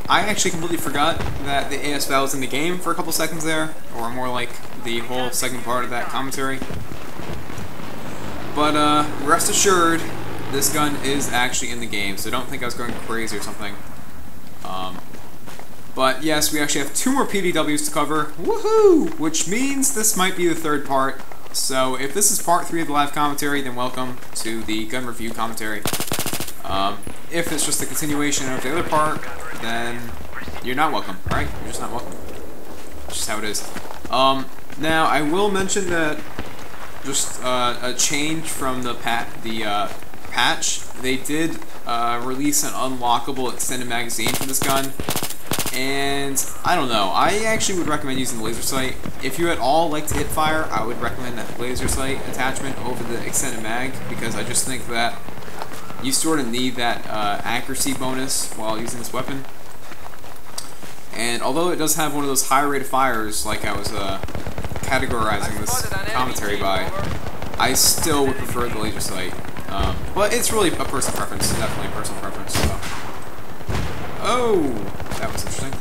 I actually completely forgot that the AS was in the game for a couple seconds there, or more like the whole second part of that commentary. But rest assured, this gun is actually in the game, so don't think I was going crazy or something. But yes, we actually have 2 more PDWs to cover, woohoo! Which means this might be the 3rd part. So if this is part 3 of the live commentary, then welcome to the gun review commentary. If it's just a continuation of the other part, then you're not welcome, right? You're just not welcome. That's just how it is. Now, I will mention that just a change from the patch. They did release an unlockable extended magazine for this gun. And I don't know, I actually would recommend using the laser sight. If you at all like to hit fire, I would recommend that laser sight attachment over the extended mag, because I just think that you sort of need that accuracy bonus while using this weapon. And although it does have one of those high rate of fires, like I was categorizing this commentary by, I still would prefer the laser sight. But it's really a personal preference, definitely a personal preference. So. Oh, that was interesting.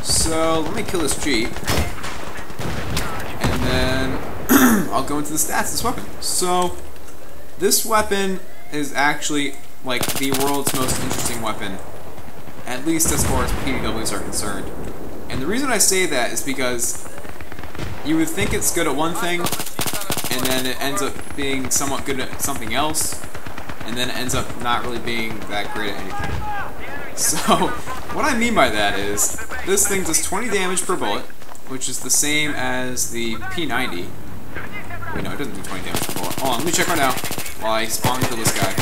So let me kill this Jeep, and then I'll go into the stats of this weapon. So this weapon is actually like the world's most interesting weapon, at least as far as PDWs are concerned. And the reason I say that is because you would think it's good at one thing, and then it ends up being somewhat good at something else, and then it ends up not really being that great at anything. So, what I mean by that is, this thing does 20 damage per bullet, which is the same as the P90. Wait, no, it doesn't do 20 damage per bullet. Hold on, let me check right now, while I spawn kill this guy.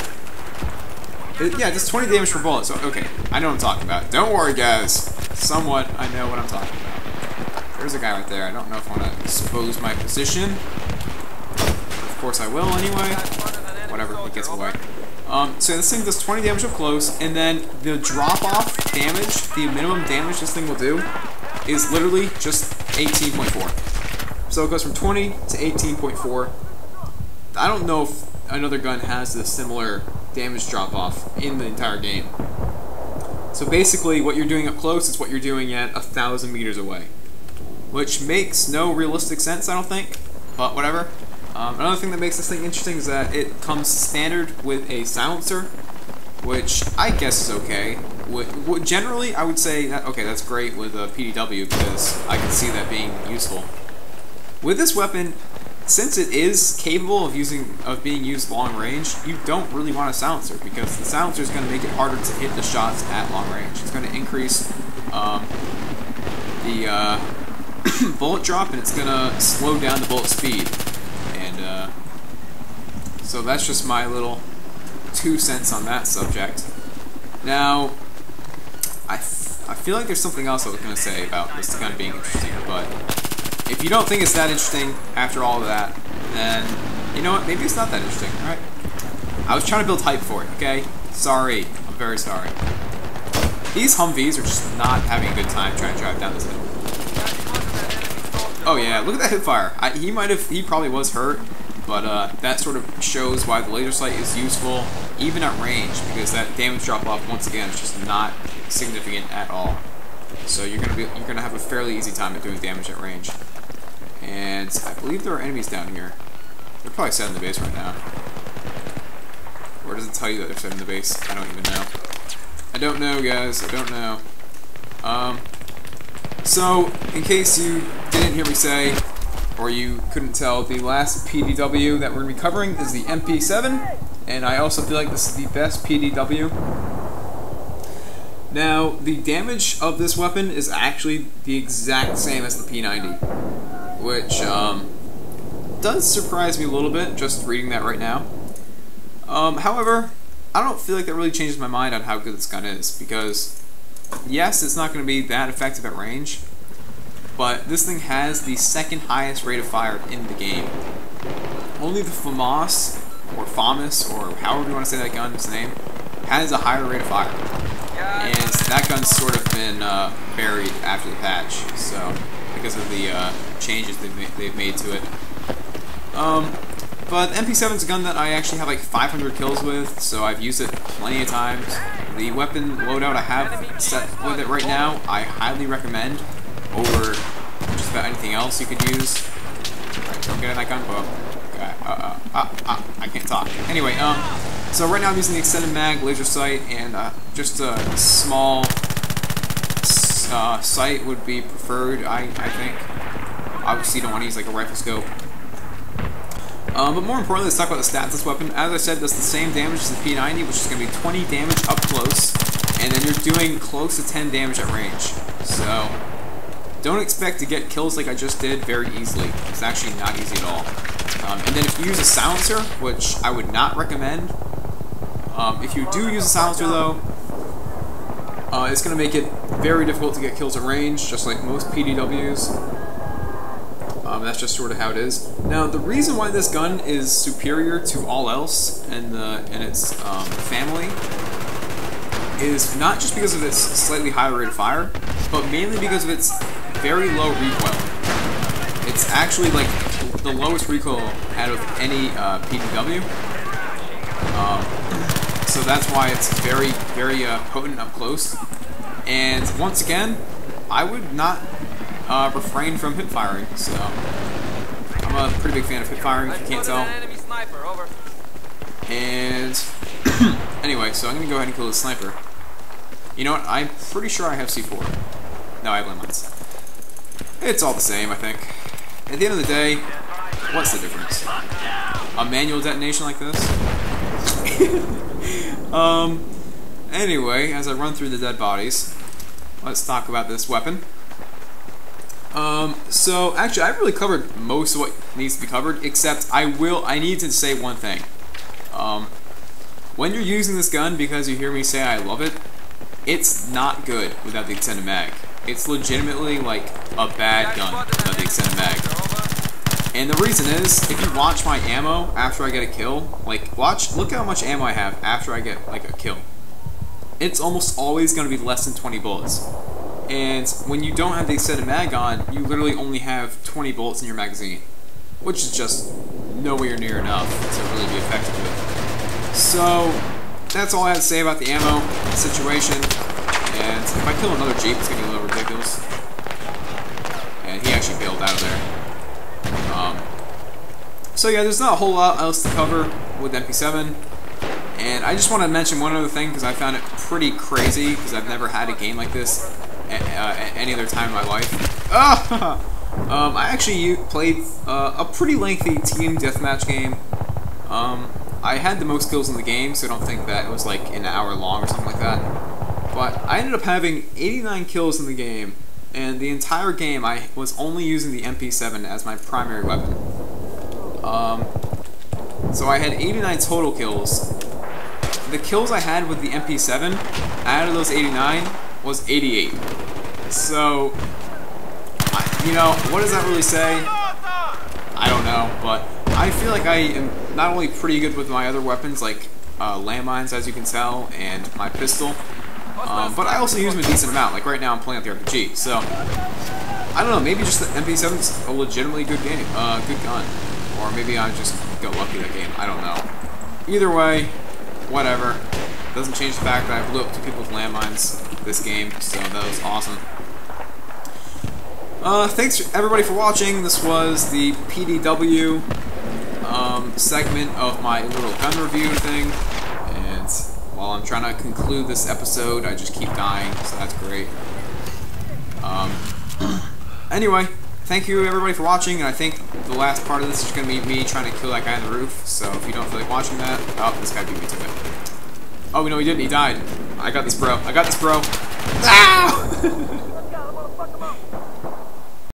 Yeah, it does 20 damage per bullet, so, okay, I know what I'm talking about. Don't worry, guys. Somewhat, I know what I'm talking about. There's a guy right there. I don't know if I want to expose my position. Of course I will, anyway. Whatever, it gets away. So this thing does 20 damage up close, and then the drop-off damage, the minimum damage this thing will do, is literally just 18.4. So it goes from 20 to 18.4. I don't know if another gun has a similar damage drop-off in the entire game. So basically, what you're doing up close is what you're doing at 1,000 meters away. Which makes no realistic sense, I don't think, but whatever. Another thing that makes this thing interesting is that it comes standard with a silencer, which I guess is okay. Generally, I would say that, okay, that's great with a PDW, because I can see that being useful. With this weapon, since it is capable of being used long range, you don't really want a silencer, because the silencer is going to make it harder to hit the shots at long range. It's going to increase the bullet drop, and it's going to slow down the bullet speed. So that's just my little 2 cents on that subject. Now, I feel like there's something else I was going to say about this gun being interesting, but if you don't think it's that interesting after all of that, then, you know what, maybe it's not that interesting, alright? I was trying to build hype for it, okay? Sorry. I'm very sorry. These Humvees are just not having a good time trying to drive down this hill. Oh yeah, look at that hipfire. He probably was hurt, but that sort of shows why the laser sight is useful, even at range, because that damage drop-off, once again, is just not significant at all. So you're gonna have a fairly easy time at doing damage at range. And I believe there are enemies down here. They're probably set in the base right now. Where does it tell you that they're set in the base? I don't even know. I don't know, guys. I don't know. So, in case you didn't hear me say, or you couldn't tell, the last PDW that we're going to be covering is the MP7, and I also feel like this is the best PDW. Now, the damage of this weapon is actually the exact same as the P90, which does surprise me a little bit, just reading that right now. However, I don't feel like that really changes my mind on how good this gun is, because yes, it's not going to be that effective at range, but this thing has the second highest rate of fire in the game. Only the FAMAS, or however you want to say that gun's name, has a higher rate of fire. And that gun's sort of been buried after the patch, so because of the changes they've made to it. But MP7's a gun that I actually have like 500 kills with, so I've used it plenty of times. the weapon loadout I have set with it right now, I highly recommend over just about anything else you could use. Alright, don't get in that gun. I can't talk. Anyway, so right now I'm using the extended mag, laser sight, and just a small sight would be preferred, I think. Obviously you don't want to use like a rifle scope. But more importantly, let's talk about the stats of this weapon. As I said, does the same damage as the P90, which is going to be 20 damage up close, and then you're doing close to 10 damage at range. So, don't expect to get kills like I just did very easily. It's actually not easy at all. And then if you use a silencer, which I would not recommend, if you do use a silencer though, it's going to make it very difficult to get kills at range, just like most PDWs. That's just sort of how it is. Now, the reason why this gun is superior to all else in its family is not just because of its slightly higher rate of fire, but mainly because of its very low recoil. It's actually like the lowest recoil out of any PDW. So that's why it's very, very potent up close. And once again, I would not refrain from hip firing, so I'm a pretty big fan of hip firing, if you can't tell. And anyway, so I'm gonna go ahead and kill the sniper. You know what? I'm pretty sure I have C4. No, I have landmines. It's all the same, I think. At the end of the day, what's the difference? A manual detonation like this? Anyway, as I run through the dead bodies, let's talk about this weapon. So actually I've really covered most of what needs to be covered, except I need to say one thing. When you're using this gun, because you hear me say I love it, it's not good without the extended mag. It's legitimately like a bad gun without the extended mag. And the reason is, if you watch my ammo after I get a kill, like look how much ammo I have after I get like a kill. It's almost always going to be less than 20 bullets. And when you don't have the extended mag on, you literally only have 20 bullets in your magazine, which is just nowhere near enough to really be effective with. So that's all I have to say about the ammo situation. And if I kill another Jeep, it's going to be a little ridiculous. And he actually bailed out of there. So yeah, there's not a whole lot else to cover with MP7. And I just want to mention one other thing, because I found it pretty crazy, because I've never had a game like this at any other time in my life. I actually played a pretty lengthy team deathmatch game. I had the most kills in the game, so I don't think that it was like an hour long or something like that. But I ended up having 89 kills in the game, and the entire game I was only using the MP7 as my primary weapon. So I had 89 total kills. The kills I had with the MP7, out of those 89, was 88. So, you know, what does that really say? I don't know, but I feel like I am not only pretty good with my other weapons, like landmines, as you can tell, and my pistol, but I also use them a decent amount. Like right now I'm playing with the RPG, so I don't know, maybe just the MP7 is a legitimately good game, good gun. Or maybe I just got lucky that game, I don't know. Either way, whatever. Doesn't change the fact that I blew up 2 people with landmines this game, so that was awesome. Thanks everybody for watching. This was the PDW segment of my little gun review thing. And while I'm trying to conclude this episode, I just keep dying, so that's great. Anyway, thank you everybody for watching, and I think the last part of this is going to be me trying to kill that guy on the roof, so if you don't feel like watching that, oh, this guy beat me to it. Oh, no, he didn't, he died. I got this, bro. I got this, bro. Ah!